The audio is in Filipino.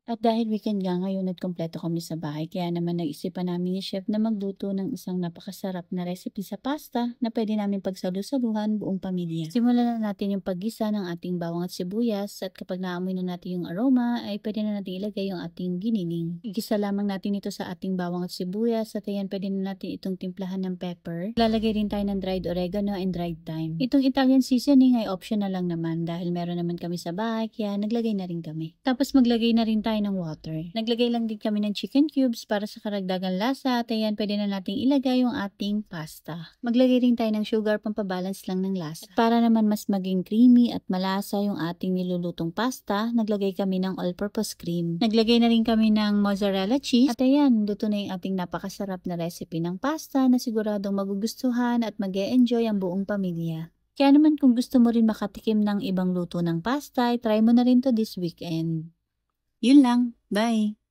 At dahil weekend nga ngayon at kumpleto kami sa bahay, kaya naman nag-isipan namin ni Chef na magluto ng isang napakasarap na recipe sa pasta na pwede namin pagsalu-saluhan buong pamilya. Simulan na natin yung paggisa ng ating bawang at sibuyas at kapag naamoy na natin yung aroma, ay pwede na natin ilagay yung ating giniling. Igisa lamang natin ito sa ating bawang at sibuyas at ayan pwede na natin itong timplahan ng pepper. Lalagay rin tayo ng dried oregano and dried thyme. Itong Italian seasoning ay optional lang naman dahil meron naman kami sa bahay kaya naglagay na rin kami. Tapos maglagay na rin tayo ng water. Naglagay lang din kami ng chicken cubes para sa karagdagang lasa at ayan pwede na nating ilagay yung ating pasta. Maglagay rin tayo ng sugar pampabalance lang ng lasa. At para naman mas maging creamy at malasa yung ating nilulutong pasta, naglagay kami ng all-purpose cream. Naglagay na rin kami ng mozzarella cheese at ayan, luto na yung ating napakasarap na recipe ng pasta na siguradong magugustuhan at mag-e-enjoy ang buong pamilya. Kaya naman kung gusto mo rin makatikim ng ibang luto ng pasta, try mo na rin to this weekend. Yun lang. Bye!